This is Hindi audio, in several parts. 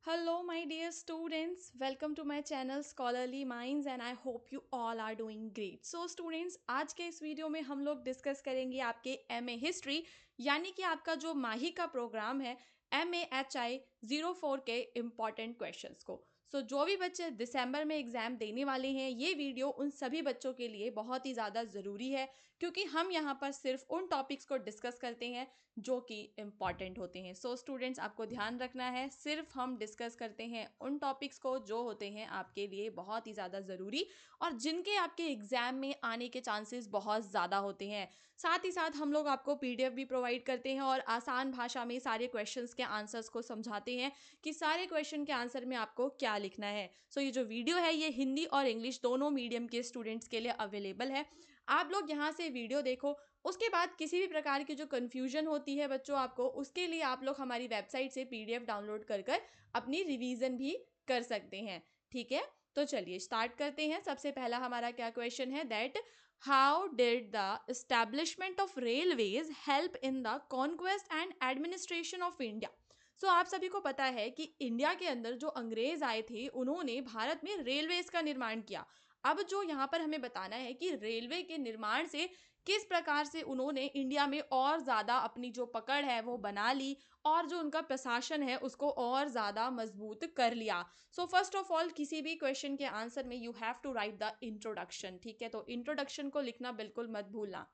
Hello, my dear students. Welcome to my channel Scholarly Minds and I hope you all are doing great. So students, आज के इस वीडियो में हम लोग डिस्कस करेंगे आपके MA हिस्ट्री यानी कि आपका जो माही का प्रोग्राम है MAHI 04 के इम्पॉर्टेंट क्वेश्चंस को। जो भी बच्चे दिसंबर में एग्जाम देने वाले हैं, ये वीडियो उन सभी बच्चों के लिए बहुत ही ज़्यादा ज़रूरी है क्योंकि हम यहाँ पर सिर्फ उन टॉपिक्स को डिस्कस करते हैं जो कि इम्पॉर्टेंट होते हैं। स्टूडेंट्स, आपको ध्यान रखना है, सिर्फ हम डिस्कस करते हैं उन टॉपिक्स को जो होते हैं आपके लिए बहुत ही ज़्यादा ज़रूरी और जिनके आपके एग्जाम में आने के चांसेस बहुत ज़्यादा होते हैं। साथ ही साथ हम लोग आपको PDF भी प्रोवाइड करते हैं और आसान भाषा में सारे क्वेश्चंस के आंसर्स को समझाते हैं कि सारे क्वेश्चन के आंसर में आपको क्या लिखना है। ये जो वीडियो है ये हिंदी और इंग्लिश दोनों मीडियम के स्टूडेंट्स के लिए अवेलेबल है। आप लोग यहाँ से वीडियो देखो, उसके बाद किसी भी प्रकार की जो कन्फ्यूजन होती है बच्चों आपको, उसके लिए आप लोग हमारी वेबसाइट से PDF डाउनलोड कर अपनी रिवीजन भी कर सकते हैं। ठीक है, तो चलिए स्टार्ट करते हैं। सबसे पहला हमारा क्या क्वेश्चन है, that how did the establishment of railways help in the conquest and administration of India. आप सभी को पता है कि इंडिया के अंदर जो अंग्रेज आए थे उन्होंने भारत में रेलवेज का निर्माण किया। अब जो यहाँ पर हमें बताना है कि रेलवे के निर्माण से किस प्रकार से उन्होंने इंडिया में और ज़्यादा अपनी जो पकड़ है वो बना ली और जो उनका प्रशासन है उसको और ज़्यादा मजबूत कर लिया। फर्स्ट ऑफ ऑल, किसी भी क्वेश्चन के आंसर में you have to write the introduction. ठीक है, तो इंट्रोडक्शन को लिखना बिल्कुल मत भूलना।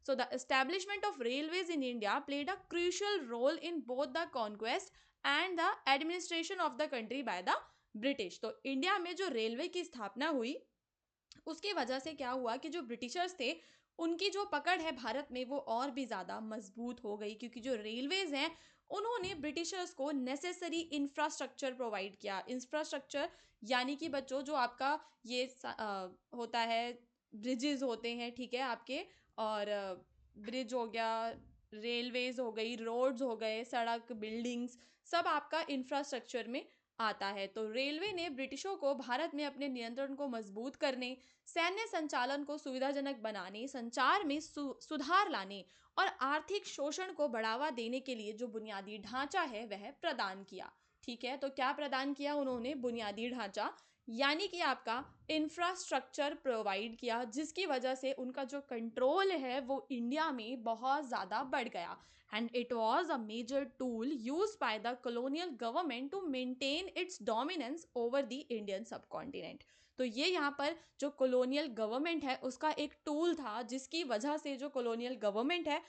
The establishment of railways in India played a crucial role in both the conquest and the administration of the country by the British। तो इंडिया में जो रेलवे की स्थापना हुई उसकी वजह से क्या हुआ कि जो ब्रिटिशर्स थे उनकी जो पकड़ है भारत में वो और भी ज़्यादा मजबूत हो गई, क्योंकि जो रेलवेज हैं उन्होंने ब्रिटिशर्स को नेसेसरी इंफ्रास्ट्रक्चर प्रोवाइड किया। इंफ्रास्ट्रक्चर यानी कि बच्चों जो आपका ये होता है, ब्रिजेस होते हैं, ठीक है आपके, और ब्रिज हो गया, रेलवेज हो गई, रोड्स हो गए, सड़क, बिल्डिंग्स, सब आपका इंफ्रास्ट्रक्चर में आता है। तो रेलवे ने ब्रिटिशों को भारत में अपने नियंत्रण को मजबूत करने, सैन्य संचालन को सुविधाजनक बनाने, संचार में सुधार लाने और आर्थिक शोषण को बढ़ावा देने के लिए जो बुनियादी ढांचा है वह प्रदान किया। ठीक है, तो क्या प्रदान किया उन्होंने? बुनियादी ढांचा यानी कि आपका इंफ्रास्ट्रक्चर प्रोवाइड किया, जिसकी वजह से उनका जो कंट्रोल है वो इंडिया में बहुत ज़्यादा बढ़ गया। And it was a major tool use by the colonial government to maintain its dominance over the Indian subcontinent. तो ये यहाँ पर जो कॉलोनियल गवर्नमेंट है उसका एक टूल था, जिसकी वजह से जो कॉलोनियल गवर्नमेंट है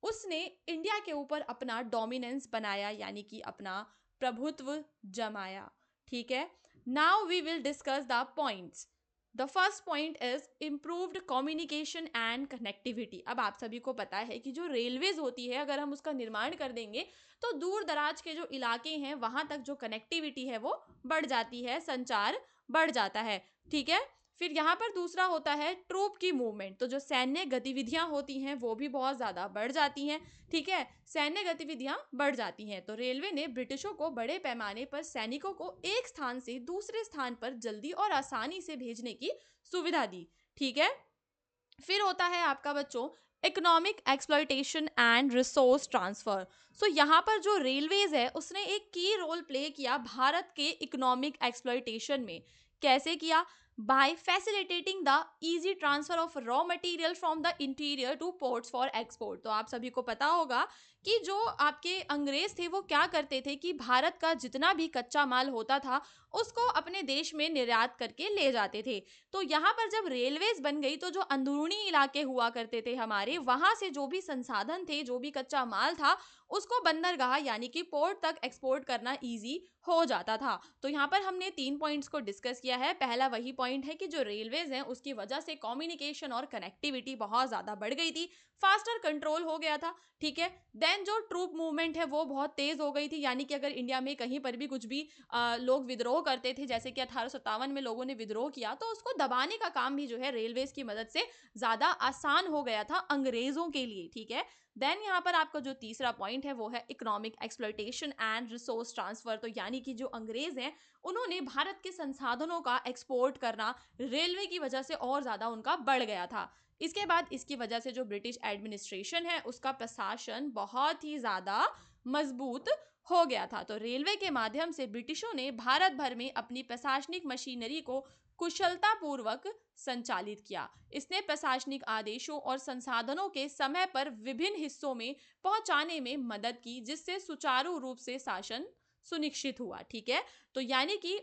उसने इंडिया के ऊपर अपना डोमिनेंस बनाया, यानी कि अपना प्रभुत्व जमाया। ठीक है, now we will discuss the points. The first point is improved communication and connectivity. अब आप सभी को पता है कि जो रेलवेज होती है अगर हम उसका निर्माण कर देंगे तो दूर दराज के जो इलाके हैं वहां तक जो कनेक्टिविटी है वो बढ़ जाती है, संचार बढ़ जाता है। ठीक है, फिर यहाँ पर दूसरा होता है ट्रूप की मूवमेंट। तो जो सैन्य गतिविधियां होती हैं वो भी बहुत ज़्यादा बढ़ जाती हैं। ठीक है, सैन्य गतिविधियां बढ़ जाती हैं तो रेलवे ने ब्रिटिशों को बड़े पैमाने पर सैनिकों को एक स्थान से दूसरे स्थान पर जल्दी और आसानी से भेजने की सुविधा दी। ठीक है, फिर होता है आपका बच्चों economic exploitation and resource transfer. यहाँ पर जो रेलवेज है उसने एक की रोल प्ले किया भारत के इकोनॉमिक एक्सप्लॉयटेशन में। कैसे किया? By facilitating the easy transfer of raw material from the interior to ports for export. तो आप सभी को पता होगा कि जो आपके अंग्रेज थे वो क्या करते थे कि भारत का जितना भी कच्चा माल होता था उसको अपने देश में निर्यात करके ले जाते थे। तो यहाँ पर जब रेलवेज बन गई तो जो अंदरूनी इलाके हुआ करते थे हमारे, वहां से जो भी संसाधन थे, जो भी कच्चा माल था, उसको बंदरगाह यानी कि पोर्ट तक एक्सपोर्ट करना इजी हो जाता था। तो यहाँ पर हमने 3 पॉइंट्स को डिस्कस किया है। पहला वही पॉइंट है कि जो रेलवेज हैं उसकी वजह से कम्युनिकेशन और कनेक्टिविटी बहुत ज्यादा बढ़ गई थी, फास्टर कंट्रोल हो गया था। ठीक है, देन जो ट्रूप मूवमेंट है वो बहुत तेज हो गई थी, यानी कि अगर इंडिया में कहीं पर भी कुछ भी लोग विद्रोह करते थे, जैसे कि 1857 में लोगों ने विद्रोह किया, तो उसको दबाने का काम भी जो है रेलवेज की मदद से ज्यादा आसान हो गया था अंग्रेजों के लिए। ठीक है, देन यहाँ पर आपका जो तीसरा पॉइंट है वो है economic exploitation and resource transfer. तो यानी कि जो अंग्रेज हैं उन्होंने भारत के संसाधनों का एक्सपोर्ट करना रेलवे की वजह से और ज्यादा उनका बढ़ गया था। इसके बाद इसकी वजह से जो ब्रिटिश एडमिनिस्ट्रेशन है उसका प्रशासन बहुत ही ज्यादा मजबूत हो गया था। तो रेलवे के माध्यम से ब्रिटिशों ने भारत भर में अपनी प्रशासनिक मशीनरी को कुशलतापूर्वक संचालित किया। इसने प्रशासनिक आदेशों और संसाधनों के समय पर विभिन्न हिस्सों में पहुंचाने में मदद की, जिससे सुचारू रूप से शासन सुनिश्चित हुआ। ठीक है, तो यानी कि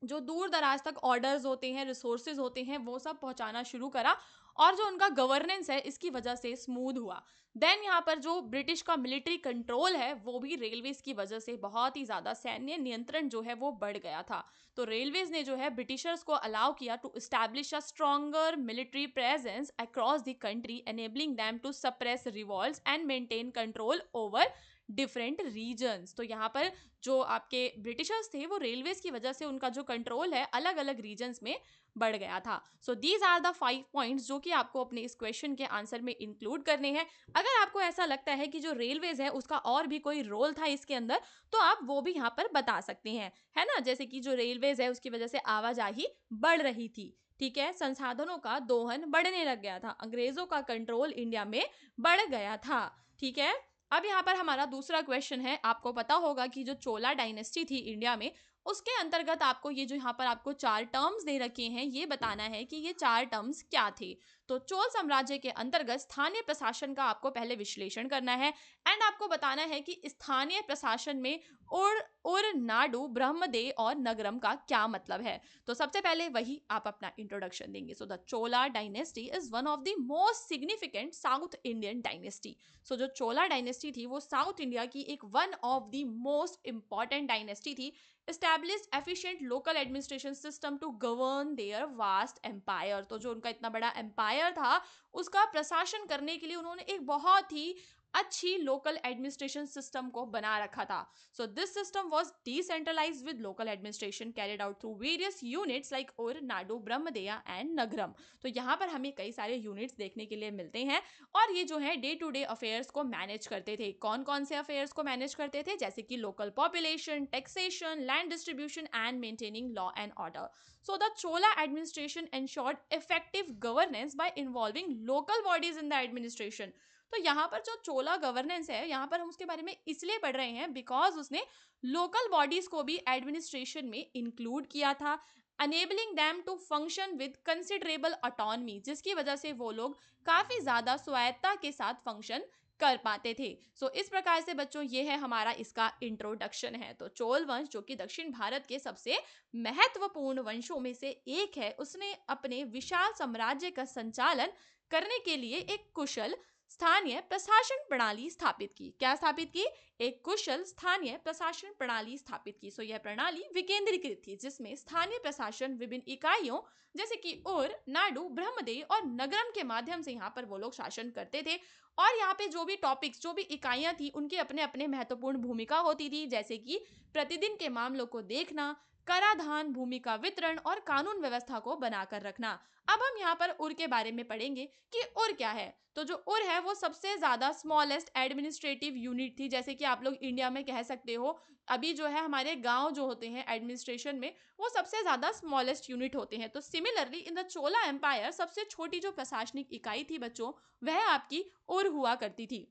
जो दूर दराज तक ऑर्डर्स होते हैं, रिसोर्सेज होते हैं, वो सब पहुंचाना शुरू करा, और जो उनका गवर्नेंस है इसकी वजह से स्मूथ हुआ। देन यहाँ पर जो ब्रिटिश का मिलिट्री कंट्रोल है वो भी रेलवेज की वजह से बहुत ही ज्यादा, सैन्य नियंत्रण जो है वो बढ़ गया था। तो रेलवेज ने जो है ब्रिटिशर्स को अलाउ किया to establish a stronger military presence across the country, enabling them to suppress revolts and maintain control over different regions. तो यहाँ पर जो आपके ब्रिटिशर्स थे वो रेलवेज की वजह से उनका जो कंट्रोल है अलग अलग रीजन्स में बढ़ गया था। So these are the 5 points जो कि आपको अपने इस क्वेश्चन के आंसर में इंक्लूड करने हैं। अगर आपको ऐसा लगता है कि जो रेलवेज है उसका और भी कोई रोल था इसके अंदर, तो आप वो भी यहाँ पर बता सकते हैं, है ना। जैसे कि जो रेलवेज है उसकी वजह से आवाजाही बढ़ रही थी, ठीक है, संसाधनों का दोहन बढ़ने लग गया था, अंग्रेजों का कंट्रोल इंडिया में बढ़ गया था। ठीक है, अब यहाँ पर हमारा दूसरा क्वेश्चन है। आपको पता होगा कि जो चोला डायनेस्टी थी इंडिया में, उसके अंतर्गत आपको ये जो यहाँ पर आपको 4 टर्म्स दे रखे हैं, ये बताना है कि ये 4 टर्म्स क्या थे। तो चोल साम्राज्य के अंतर्गत स्थानीय प्रशासन का आपको पहले विश्लेषण करना है, एंड आपको बताना है कि स्थानीय प्रशासन में उर नाडु ब्रह्मदेव और नगरम का क्या मतलब है। तो सबसे पहले वही आप अपना इंट्रोडक्शन देंगे। So the Chola dynasty is one of the most significant South Indian dynasty. So जो चोला डायनेस्टी थी वो साउथ इंडिया की एक one of the most important dynasty थी। established efficient local administration system to govern their vast empire। तो जो उनका इतना बड़ा एम्पायर था उसका प्रशासन करने के लिए उन्होंने एक बहुत ही अच्छी लोकल एडमिनिस्ट्रेशन सिस्टम को बना रखा था। So this system was decentralised with local administration carried out through various units like ur nadu brahmadeya and नगरम। तो यहाँ पर हमें कई सारे यूनिट्स देखने के लिए मिलते हैं, और ये जो है डे टू डे अफेयर्स को मैनेज करते थे। कौन कौन से अफेयर्स को मैनेज करते थे, जैसे कि local population, taxation, land distribution and maintaining law and order. So the Chola administration ensured effective governance by involving local bodies in the administration। तो यहाँ पर जो चोला गवर्नेंस है, यहाँ पर हम उसके बारे में इसलिए पढ़ रहे हैं बिकॉज उसने लोकल बॉडीज को भी एडमिनिस्ट्रेशन में इंक्लूड किया था, enabling them to function with considerable autonomy, जिसकी वजह से वो लोग काफी ज्यादा स्वायत्ता के साथ फंक्शन कर पाते थे। सो इस प्रकार से बच्चों ये है हमारा इसका इंट्रोडक्शन है। तो चोल वंश जो कि दक्षिण भारत के सबसे महत्वपूर्ण वंशों में से एक है, उसने अपने विशाल साम्राज्य का संचालन करने के लिए एक कुशल स्थानीय प्रशासन प्रणाली स्थापित की। क्या स्थापित की? एक कुशल स्थानीय प्रशासन प्रणाली स्थापित की। सो यह प्रणाली विकेंद्रीकृत थी, जिसमें स्थानीय प्रशासन विभिन्न इकाइयों जैसे कि उर, नाडु, ब्रह्मदेव और नगरम के माध्यम से यहाँ पर वो लोग शासन करते थे। और यहाँ पे जो भी टॉपिक्स, जो भी इकाइयां थी, उनके अपने अपने महत्वपूर्ण भूमिका होती थी, जैसे कि प्रतिदिन के मामलों को देखना, कराधान, भूमि का वितरण और कानून व्यवस्था को बनाकर रखना। अब हम यहाँ पर उर के बारे में पढ़ेंगे कि उर क्या है। तो जो उर है वो सबसे ज्यादा स्मॉलेस्ट एडमिनिस्ट्रेटिव यूनिट थी, जैसे कि आप लोग इंडिया में कह सकते हो अभी जो है हमारे गांव जो होते हैं एडमिनिस्ट्रेशन में, वो सबसे ज्यादा स्मॉलेस्ट यूनिट होते हैं। तो similarly in the Chola empire सबसे छोटी जो प्रशासनिक इकाई थी बच्चों, वह आपकी उर हुआ करती थी,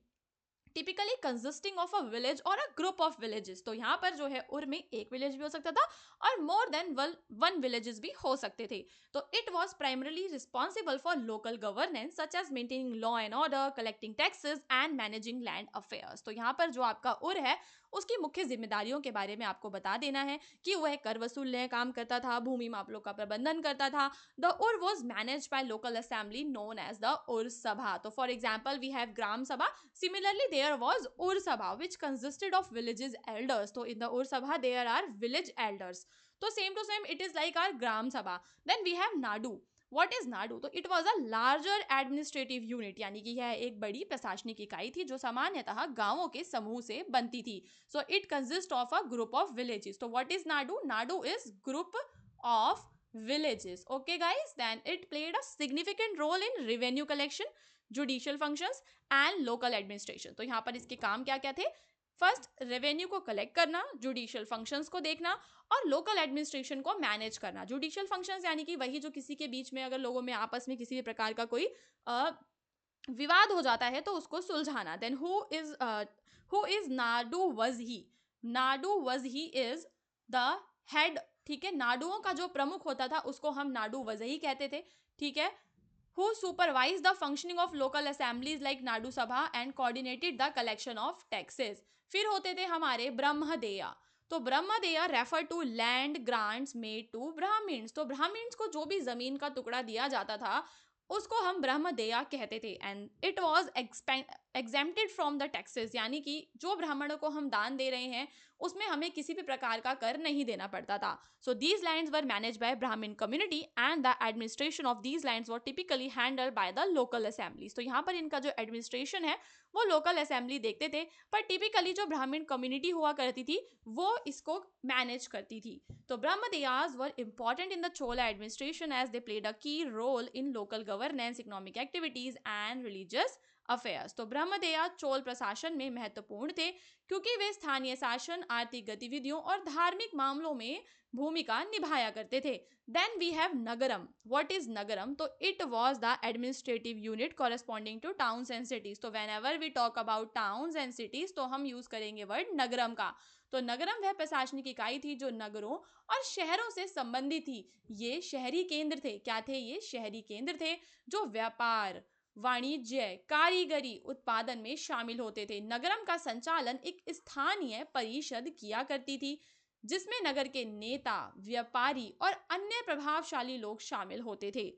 typically consisting of a village और अ ग्रुप ऑफ विलेजेस। तो यहाँ पर जो है उर में एक विलेज भी हो सकता था और मोर देन वन विलेजेस भी हो सकते थे। तो it was primarily responsible for local governance such as maintaining law and order, collecting taxes and managing land affairs. तो यहाँ पर जो आपका उर है उसकी मुख्य जिम्मेदारियों के बारे में आपको बता देना है कि वह कर वसूलने काम करता था, भूमि मामलों का प्रबंधन करता था। The ur was managed by local assembly known as the ur sabha. तो for example we have gram sabha, similarly there was Ur Sabha which consisted of villages elders। तो in the Ur Sabha there are village elders। तो same to same it is like our Gram Sabha। Then we have Nadu। What is Nadu? तो it was a larger administrative unit, यानी कि यह एक बड़ी प्रशासनिक इकाई थी जो सामान्यतः गांवों के समूह से बनती थी। So it consists of a group of villages। तो what is Nadu? Nadu is group of villages। Okay guys, then it played a significant role in revenue collection, judicial functions and local administration. तो यहाँ पर इसके काम क्या क्या थे? फर्स्ट, रेवेन्यू को कलेक्ट करना, जुडिशियल फंक्शंस को देखना और लोकल एडमिनिस्ट्रेशन को मैनेज करना। जुडिशियल फंक्शंस यानी कि वही जो किसी के बीच में अगर लोगों में आपस में किसी भी प्रकार का कोई विवाद हो जाता है तो उसको सुलझाना। देन हु इज नाडू वज ही। नाडू वज ही इज द हेड, ठीक है, नाडुओं का जो प्रमुख होता था उसको हम नाडू वज ही कहते थे, ठीक है, who supervised the functioning of local assemblies like Nadu सभा and coordinated the collection of taxes। फिर होते थे हमारे ब्रह्मदेया। तो brahmadeya refer to land grants made to Brahmins. तो ब्राह्मण्स को जो भी जमीन का टुकड़ा दिया जाता था उसको हम ब्रह्मदेया कहते थे। And it was exempted from the taxes, यानी कि जो ब्राह्मणों को हम दान दे रहे हैं उसमें हमें किसी भी प्रकार का कर नहीं देना पड़ता था। So these lands were manage by Brahmin community and the administration of these lands were typically handled by the local assemblies. तो यहाँ पर इनका जो एडमिनिस्ट्रेशन है वो लोकल असेंबली देखते थे, पर टिपिकली जो ब्राह्मण कम्युनिटी हुआ करती थी वो इसको मैनेज करती थी। तो brahmadeyas were important in the Chola administration as they played a key role in local governance, economic activities and religious affairs. तो ब्रह्मदेया चोल प्रशासन में महत्वपूर्ण थे क्योंकि वे स्थानीय शासन, आर्थिक गतिविधियों और धार्मिक मामलों में भूमिका निभाया करते थे। Then we have nagaram. What is nagaram? तो it was the administrative unit corresponding to towns and cities. तो whenever we talk about towns and cities तो हम यूज करेंगे वर्ड नगरम का। तो नगरम वह प्रशासनिक इकाई थी जो नगरों और शहरों से संबंधित थी। ये शहरी केंद्र थे। क्या थे ये? शहरी केंद्र थे जो व्यापार, वाणिज्य, कारीगरी, उत्पादन में शामिल होते थे। नगरम का संचालन एक स्थानीय परिषद किया करती थी जिसमें नगर के नेता, व्यापारी और अन्य प्रभावशाली लोग शामिल होते थे।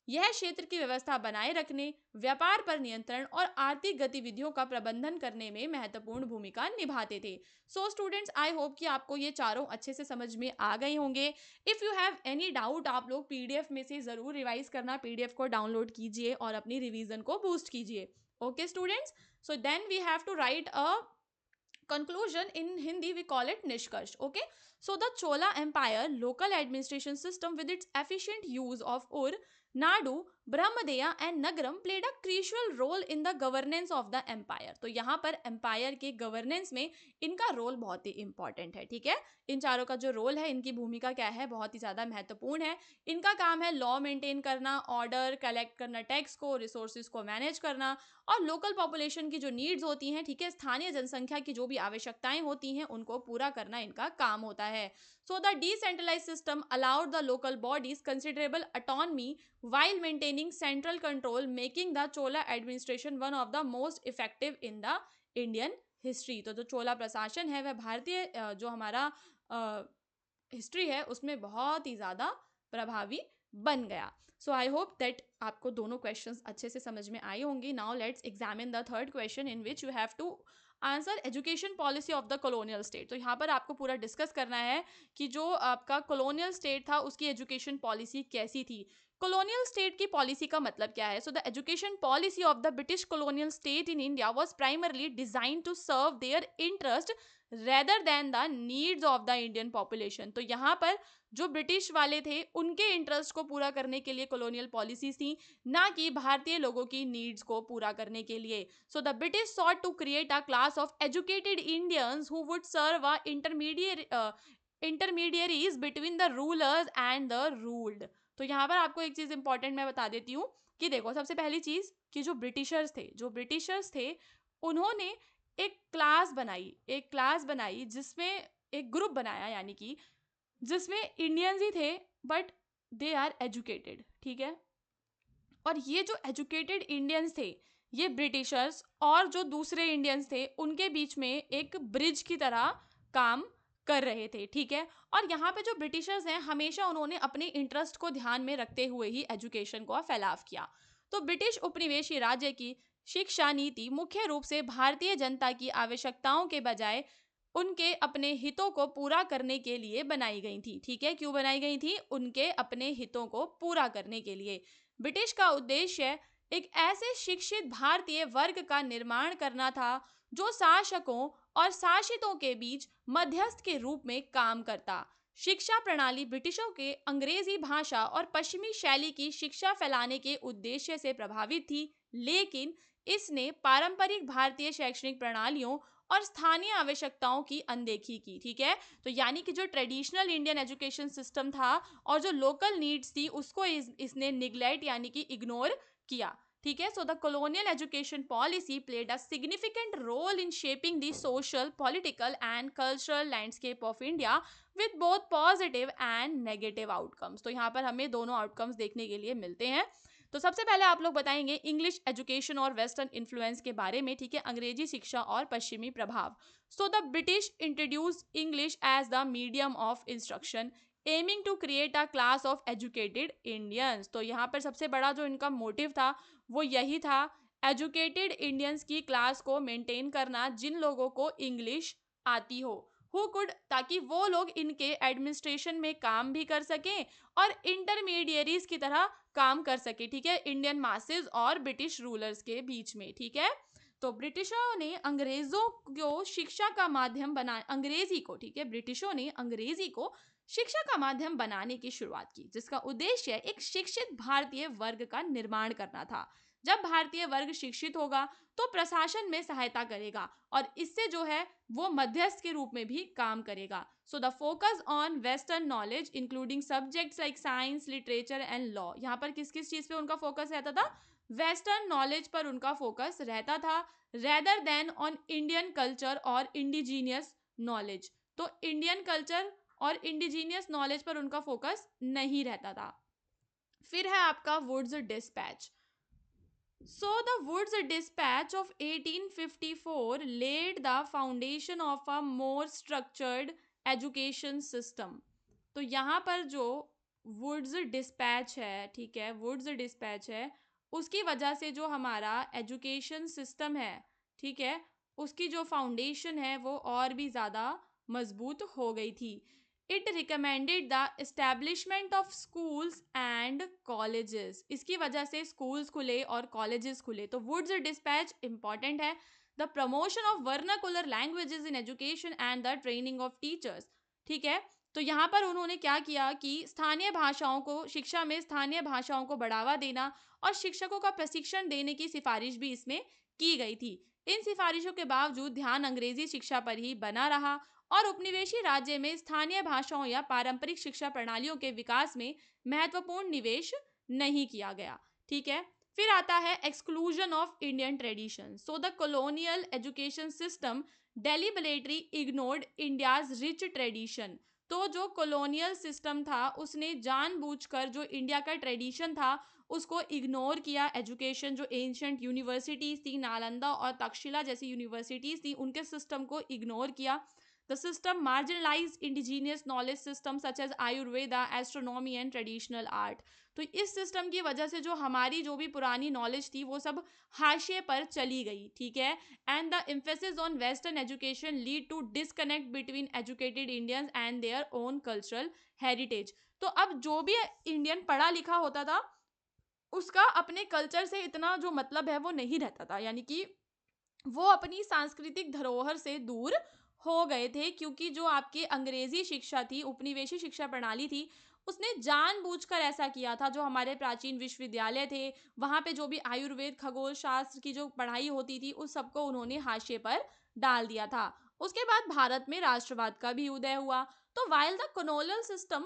यह क्षेत्र की व्यवस्था बनाए रखने, व्यापार पर नियंत्रण और आर्थिक गतिविधियों का प्रबंधन करने में महत्वपूर्ण भूमिका निभाते थे। सो स्टूडेंट्स, आई होप कि आपको ये चारों अच्छे से समझ में आ गए होंगे। If you have any doubt आप लोग पीडीएफ में से ज़रूर रिवाइज करना, पीडीएफ को डाउनलोड कीजिए और अपनी रिवीजन को बूस्ट कीजिए। Okay students, so then we have to write a conclusion. In Hindi we call it nishkarsh. Okay, so the Chola Empire local administration system with its efficient use of Nadu, Brahmadeya and Nagaram played a crucial role in the governance of the empire। तो यहाँ पर empire के governance में इनका रोल बहुत ही important है, ठीक है। इन चारों का जो रोल है, इनकी भूमिका क्या है, बहुत ही ज़्यादा महत्वपूर्ण है। इनका काम है लॉ मेंटेन करना, ऑर्डर कलेक्ट करना, टैक्स को, रिसोर्सेज को मैनेज करना और लोकल पॉपुलेशन की जो नीड्स होती हैं, ठीक है, स्थानीय जनसंख्या की जो भी आवश्यकताएं होती हैं उनको पूरा करना इनका काम होता है। So the decentralise system allowed the local bodies considerable autonomy while maintaining central control, making the Chola administration one of the most effective in the Indian history। तो जो चोला प्रशासन है वह भारतीय जो हमारा हिस्ट्री है उसमें बहुत ही ज़्यादा प्रभावी बन गया। सो आई होप दैट आपको दोनों क्वेश्चंस अच्छे से समझ में आए होंगे। Now let's examine the third question in which you have to answer education policy of the colonial state. तो यहाँ पर आपको पूरा डिस्कस करना है कि जो आपका कॉलोनियल स्टेट था उसकी एजुकेशन पॉलिसी कैसी थी। कॉलोनियल स्टेट की पॉलिसी का मतलब क्या है? So the education policy of the British colonial state in India was primarily designed to serve their interest rather than the needs of the Indian population. तो यहाँ पर जो ब्रिटिश वाले थे उनके इंटरेस्ट को पूरा करने के लिए कॉलोनियल पॉलिसीज थी, ना कि भारतीय लोगों की नीड्स को पूरा करने के लिए। So the British sought to create a class of educated Indians who would serve a intermediaries between the rulers and the ruled. तो यहाँ पर आपको एक चीज इंपॉर्टेंट मैं बता देती हूँ कि देखो, सबसे पहली चीज कि जो ब्रिटिशर्स थे उन्होंने एक क्लास बनाई जिसमें एक ग्रुप बनाया, यानी कि जिसमें इंडियंस ही थे बट दे आर एजुकेटेड, ठीक है। और ये जो एजुकेटेड इंडियंस थे ये ब्रिटिशर्स और जो दूसरे इंडियंस थे उनके बीच में एक ब्रिज की तरह काम कर रहे थे, ठीक है। और यहाँ पे जो ब्रिटिशर्स हैं हमेशा उन्होंने अपने इंटरेस्ट को ध्यान में रखते हुए ही एजुकेशन को फैलाव किया। तो ब्रिटिश उपनिवेशी राज्य की शिक्षा नीति मुख्य रूप से भारतीय जनता की आवश्यकताओं के बजाय उनके अपने हितों को पूरा करने के लिए बनाई गई थी, ठीक है। क्यों बनाई गई थी? उनके अपने हितों को पूरा करने के लिए। ब्रिटिश का उद्देश्य एक ऐसे शिक्षित भारतीय वर्ग का निर्माण करना था जो शासकों और शासितों के बीच मध्यस्थ के रूप में काम करता। शिक्षा प्रणाली ब्रिटिशों के अंग्रेजी भाषा और पश्चिमी शैली की शिक्षा फैलाने के उद्देश्य से प्रभावित थी, लेकिन इसने पारंपरिक भारतीय शैक्षणिक प्रणालियों और स्थानीय आवश्यकताओं की अनदेखी की, ठीक है। तो यानी कि जो ट्रेडिशनल इंडियन एजुकेशन सिस्टम था और जो लोकल नीड्स थी उसको इसने निग्लेक्ट यानी कि इग्नोर किया। ठीक है. So the colonial education policy played a significant role in shaping the social, political and cultural landscape of India with both positive and negative outcomes. तो यहाँ पर हमें दोनों आउटकम्स देखने के लिए मिलते हैं. तो सबसे पहले आप लोग बताएंगे इंग्लिश एजुकेशन और वेस्टर्न इन्फ्लुएंस के बारे में. ठीक है, अंग्रेजी शिक्षा और पश्चिमी प्रभाव. So the British introduce English as the medium of instruction aiming to create a class of educated Indians. तो यहाँ पर सबसे बड़ा जो इनका मोटिव था वो यही था, एजुकेटेड इंडियंस की क्लास को मेंटेन करना जिन लोगों को इंग्लिश आती हो, हु कुड, ताकि वो लोग इनके एडमिनिस्ट्रेशन में काम भी कर सकें और इंटरमीडियरीज की तरह काम कर सके. ठीक है, इंडियन मासेस और ब्रिटिश रूलर्स के बीच में. ठीक है, तो ब्रिटिशों ने अंग्रेजों को शिक्षा का माध्यम बना, अंग्रेजी को, ठीक है, ब्रिटिशों ने अंग्रेजी को शिक्षा का माध्यम बनाने की शुरुआत की, जिसका उद्देश्य एक शिक्षित भारतीय वर्ग का निर्माण करना था. जब भारतीय वर्ग शिक्षित होगा तो प्रशासन में सहायता करेगा और इससे जो है वो मध्यस्थ के रूप में भी काम करेगा. So the focus on western knowledge including subjects like science, literature and law. यहाँ पर किस किस चीज पे उनका फोकस रहता था? वेस्टर्न नॉलेज पर उनका फोकस रहता था, rather than on Indian culture और इंडिजीनियस नॉलेज. तो इंडियन कल्चर और इंडिजीनियस नॉलेज पर उनका फोकस नहीं रहता था. फिर है आपका Wood's dispatch. So the Woods Dispatch of 1854 laid the foundation of a more structured education system. तो यहाँ पर जो वुड्स डिस्पैच है, ठीक है, वुड्स डिस्पैच है, उसकी वजह से जो हमारा एजुकेशन सिस्टम है, ठीक है, उसकी जो फाउंडेशन है वो और भी ज़्यादा मजबूत हो गई थी. It recommended the establishment of schools and colleges. इसकी वजह से स्कूल्स खुले और कॉलेजेस खुले. तो वुड्स डिस्पैच इंपॉर्टेंट है. The promotion of vernacular languages in education and the training of teachers. ठीक है, तो यहाँ पर उन्होंने क्या किया कि स्थानीय भाषाओं को, शिक्षा में स्थानीय भाषाओं को बढ़ावा देना और शिक्षकों का प्रशिक्षण देने की सिफारिश भी इसमें की गई थी. इन सिफारिशों के बावजूद ध्यान अंग्रेजी शिक्षा पर ही बना रहा और उपनिवेशी राज्य में स्थानीय भाषाओं या पारंपरिक शिक्षा प्रणालियों के विकास में महत्वपूर्ण निवेश नहीं किया गया. ठीक है, फिर आता है exclusion of Indian tradition. So the colonial education system deliberately ignored India's rich tradition. तो जो कॉलोनियल सिस्टम था उसने जानबूझकर जो इंडिया का ट्रेडिशन था उसको इग्नोर किया. एजुकेशन जो एंशंट यूनिवर्सिटीज थी, नालंदा और तक्षशिला जैसी यूनिवर्सिटीज थी, उनके सिस्टम को इग्नोर किया. The system marginalized indigenous knowledge systems such as Ayurveda, astronomy and traditional art. तो इस सिस्टम की वजह से जो हमारी जो भी पुरानी नॉलेज थी वो सब हाशिए पर चली गई. ठीक है, and the emphasis on western education lead to disconnect between educated Indians and their own cultural heritage. तो अब जो भी इंडियन पढ़ा लिखा होता था उसका अपने कल्चर से इतना जो मतलब है वो नहीं रहता था, यानी कि वो अपनी सांस्कृतिक धरोहर से दूर हो गए थे, क्योंकि जो आपकी अंग्रेजी शिक्षा थी, उपनिवेशी शिक्षा प्रणाली थी, उसने जानबूझकर ऐसा किया था. जो हमारे प्राचीन विश्वविद्यालय थे वहां पे जो भी आयुर्वेद, खगोल शास्त्र की जो पढ़ाई होती थी उस सबको उन्होंने हाशिए पर डाल दिया था. उसके बाद भारत में राष्ट्रवाद का भी उदय हुआ. तो while the colonial system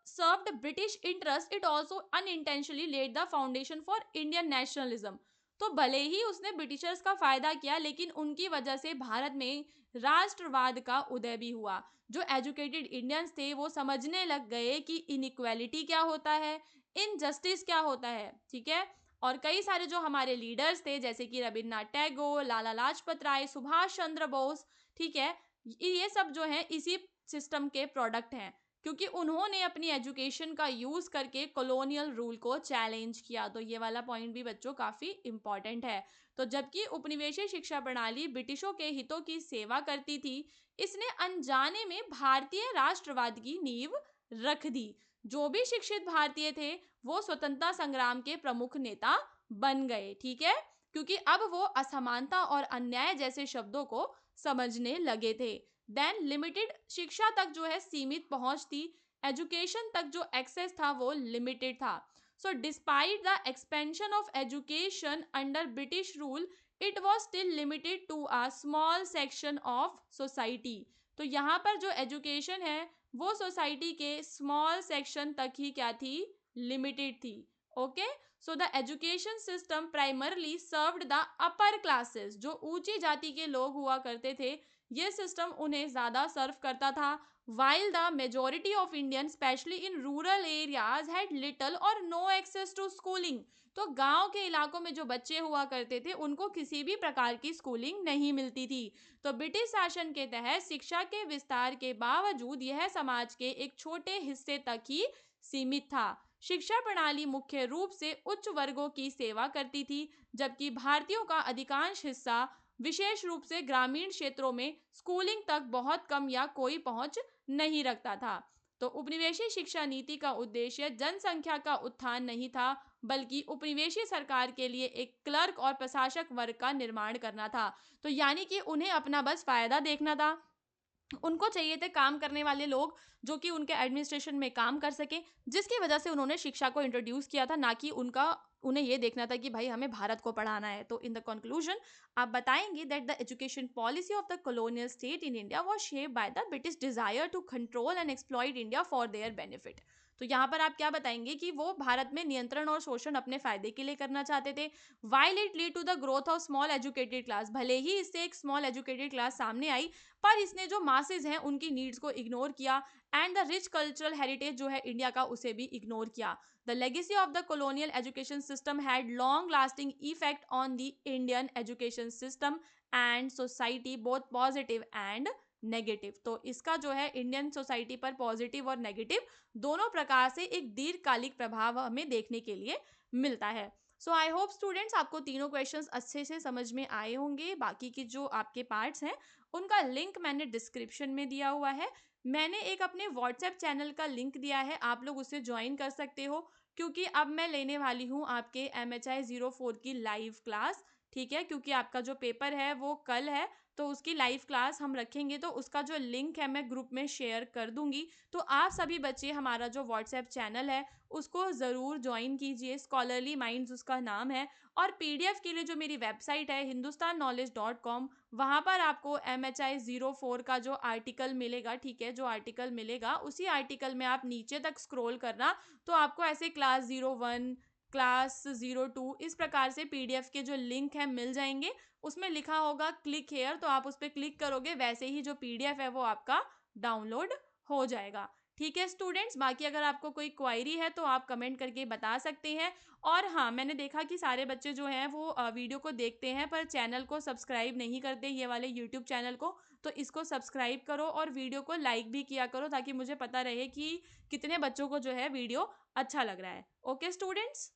served British interest, it also unintentionally laid the foundation for Indian nationalism. तो भले ही उसने ब्रिटिशर्स का फायदा किया लेकिन उनकी वजह से भारत में राष्ट्रवाद का उदय भी हुआ. जो एजुकेटेड इंडियंस थे वो समझने लग गए कि इनइक्वालिटी क्या होता है, इनजस्टिस क्या होता है. ठीक है, और कई सारे जो हमारे लीडर्स थे जैसे कि रविन्द्रनाथ टैगोर, लाला लाजपत राय, सुभाष चंद्र बोस, ठीक है, ये सब जो है इसी सिस्टम के प्रोडक्ट हैं, क्योंकि उन्होंने अपनी एजुकेशन का यूज करके कॉलोनियल रूल को चैलेंज किया. तो ये वाला पॉइंट भी बच्चों काफी इंपॉर्टेंट है. तो जबकि उपनिवेशी शिक्षा प्रणाली ब्रिटिशों के हितों की सेवा करती थी, इसने अनजाने में भारतीय राष्ट्रवाद की नींव रख दी. जो भी शिक्षित भारतीय थे वो स्वतंत्रता संग्राम के प्रमुख नेता बन गए. ठीक है, क्योंकि अब वो असमानता और अन्याय जैसे शब्दों को समझने लगे थे. देन लिमिटेड शिक्षा तक जो है सीमित पहुंच थी, एजुकेशन तक जो एक्सेस था वो लिमिटेड था. So despite the expansion of education under British rule, it was still limited to a small section of society. तो यहाँ पर जो एजुकेशन है वो सोसाइटी के स्मॉल सेक्शन तक ही क्या थी, लिमिटेड थी. Okay, so the education system primarily served the upper classes, जो ऊंची जाति के लोग हुआ करते थे, ये सिस्टम उन्हें ज्यादा सर्व करता था. while the majority of Indians, especially in rural areas, had little or no access to schooling. तो गांव के इलाकों में जो बच्चे हुआ करते थे उनको किसी भी प्रकार की स्कूलिंग नहीं मिलती थी. तो ब्रिटिश शासन के तहत शिक्षा के विस्तार के बावजूद यह समाज के एक छोटे हिस्से तक ही सीमित था. शिक्षा प्रणाली मुख्य रूप से उच्च वर्गों की सेवा करती थी, जबकि भारतीयों का अधिकांश हिस्सा, विशेष रूप से ग्रामीण क्षेत्रों में, स्कूलिंग तक बहुत कम या कोई पहुंच नहीं रखता था. तो उपनिवेशी शिक्षा नीति का उद्देश्य जनसंख्या का उत्थान नहीं था, बल्कि उपनिवेशी सरकार के लिए एक क्लर्क और प्रशासक वर्ग का निर्माण करना था. तो यानी कि उन्हें अपना बस फायदा देखना था. उनको चाहिए थे काम करने वाले लोग जो कि उनके एडमिनिस्ट्रेशन में काम कर सके, जिसकी वजह से उन्होंने शिक्षा को इंट्रोड्यूस किया था, ना कि उन्हें ये देखना था कि भाई हमें भारत को पढ़ाना है. तो इन द कंक्लूजन आप बताएंगे that the education policy of the colonial state in India was shaped by the British desire to control and exploit India for their benefit. तो यहाँ पर आप क्या बताएंगे कि वो भारत में नियंत्रण और शोषण अपने फायदे के लिए करना चाहते थे. While it lead to the growth of small educated class, भले ही इससे एक स्मॉल एजुकेटेड क्लास सामने आई, पर इसने जो मासेज हैं उनकी नीड्स को इग्नोर किया. And the rich cultural heritage जो है इंडिया का, उसे भी इग्नोर किया. The legacy of the colonial education system had long lasting effect on the Indian education system and society, both positive and negative. तो इसका जो है इंडियन सोसाइटी पर पॉजिटिव और नेगेटिव दोनों प्रकार से एक दीर्घकालिक प्रभाव हमें देखने के लिए मिलता है. सो आई होप स्टूडेंट्स आपको तीनों क्वेश्चंस अच्छे से समझ में आए होंगे. बाकी की जो आपके पार्ट्स हैं उनका लिंक मैंने डिस्क्रिप्शन में दिया हुआ है. मैंने एक अपने व्हाट्सएप चैनल का लिंक दिया है, आप लोग उसे ज्वाइन कर सकते हो, क्योंकि अब मैं लेने वाली हूँ आपके MHI 04 की लाइव क्लास. ठीक है, क्योंकि आपका जो पेपर है वो कल है, तो उसकी लाइव क्लास हम रखेंगे. तो उसका जो लिंक है मैं ग्रुप में शेयर कर दूंगी. तो आप सभी बच्चे हमारा जो व्हाट्सएप चैनल है उसको ज़रूर ज्वाइन कीजिए. स्कॉलरली माइंड्स उसका नाम है. और पीडीएफ के लिए जो मेरी वेबसाइट है hindustanknowledge.com, वहाँ पर आपको MHI 04 का जो आर्टिकल मिलेगा, ठीक है, जो आर्टिकल मिलेगा उसी आर्टिकल में आप नीचे तक स्क्रॉल करना, तो आपको ऐसे क्लास 01, क्लास 02 इस प्रकार से पीडीएफ के जो लिंक है मिल जाएंगे. उसमें लिखा होगा क्लिक हेयर, तो आप उस पर क्लिक करोगे, वैसे ही जो पीडीएफ है वो आपका डाउनलोड हो जाएगा. ठीक है स्टूडेंट्स, बाकी अगर आपको कोई क्वायरी है तो आप कमेंट करके बता सकते हैं. और हाँ, मैंने देखा कि सारे बच्चे जो हैं वो वीडियो को देखते हैं पर चैनल को सब्सक्राइब नहीं करते, ये वाले यूट्यूब चैनल को. तो इसको सब्सक्राइब करो और वीडियो को लाइक भी किया करो, ताकि मुझे पता रहे कि कितने बच्चों को जो है वीडियो अच्छा लग रहा है. Okay students.